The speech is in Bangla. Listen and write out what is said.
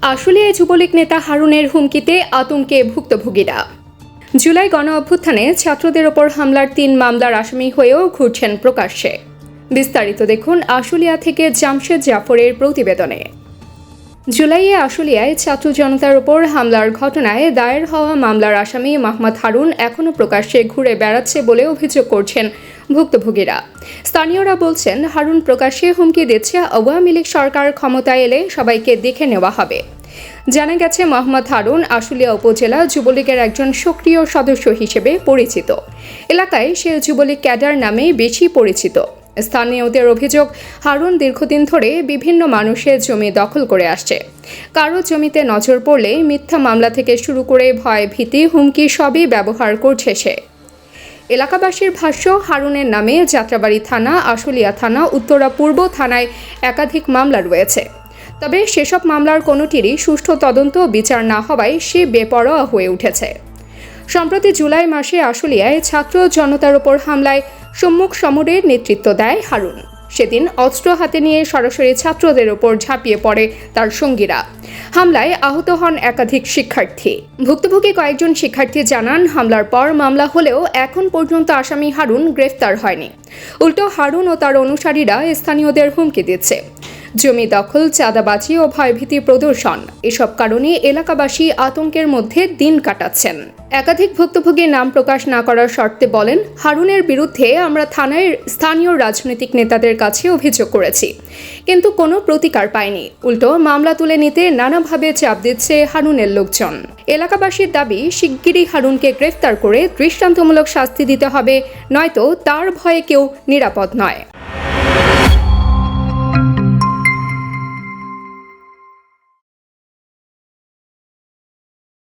আশুলিয়ায় যুবলীগ নেতা হারুনের হুমকিতে আতঙ্কে ভুক্তভোগীরা। জুলাই গণ অভ্যুত্থানে ছাত্রদের ওপর হামলার ৩ মামলার আসামি হয়েও ঘুরছেন প্রকাশ্যে। বিস্তারিত দেখুন আশুলিয়া থেকে জামশেদ জাফরের প্রতিবেদনে। জুলাইয়ে আশুলিয়ায় ছাত্র জনতার ওপর হামলার ঘটনায় দায়ের হওয়া মামলার আসামি মোহাম্মদ হারুন এখনও প্রকাশ্যে ঘুরে বেড়াচ্ছে বলে অভিযোগ করছেন ভুক্তভোগীরা। স্থানীয়রা বলছেন, হারুন প্রকাশ্যে হুমকি দিচ্ছে আওয়ামী লীগ সরকার ক্ষমতায় এলে সবাইকে দেখে নেওয়া হবে। জানা গেছে, মোহাম্মদ হারুন আশুলিয়া উপজেলা যুবলীগের একজন সক্রিয় সদস্য হিসেবে পরিচিত। এলাকায় সে যুবলীগ ক্যাডার নামে বেশি পরিচিত। স্থানীয়দের অভিযোগ, হারুন দীর্ঘদিন ধরে বিভিন্ন মানুষের জমি দখল করে আসছে। কারো জমিতে নজর পড়লে মিথ্যা মামলা থেকে শুরু করে ভয়, ভীতি, হুমকি সবই ব্যবহার করছে সে। এলাকাবাসীর ভাষ্য, হারুনের নামে যাত্রাবাড়ি থানা, আশুলিয়া থানা, উত্তরা পূর্ব থানায় একাধিক মামলা রয়েছে। তবে সেসব মামলার কোনোটিরই সুষ্ঠু তদন্ত বিচার না হওয়ায় সে বেপরোয়া হয়ে উঠেছে। সম্প্রতি জুলাই মাসে আশুলিয়ায় ছাত্র জনতার ওপর হামলায় সম্মুখ সমরের নেতৃত্ব দেয় হারুন। সেদিন অস্ত্র হাতে নিয়ে সরাসরি ছাত্রদের ওপর ঝাঁপিয়ে পড়ে তার সঙ্গীরা। হামলায় আহত হন একাধিক শিক্ষার্থী। ভুক্তভোগী কয়েকজন শিক্ষার্থী জানান, হামলার পর মামলা হলেও এখন পর্যন্ত আসামি হারুন গ্রেফতার হয়নি। উল্টো হারুন ও তার অনুসারীরা স্থানীয়দের হুমকি দিচ্ছে। জমি দখল, চাঁদাবাজি ও ভয়ভীতি প্রদর্শন, এসব কারণে এলাকাবাসী আতঙ্কের মধ্যে দিন কাটাচ্ছেন। একাধিক ভুক্তভোগী নাম প্রকাশ না করার শর্তে বলেন, হারুনের বিরুদ্ধে আমরা থানায় স্থানীয় রাজনৈতিক নেতাদের কাছে অভিযোগ করেছি, কিন্তু কোনো প্রতিকার পাইনি। উল্টো মামলা তুলে নিতে নানাভাবে চাপ দিচ্ছে হারুনের লোকজন। এলাকাবাসীর দাবি, শিগগিরই হারুনকে গ্রেফতার করে দৃষ্টান্তমূলক শাস্তি দিতে হবে, নয়তো তার ভয়ে কেউ নিরাপদ নয়।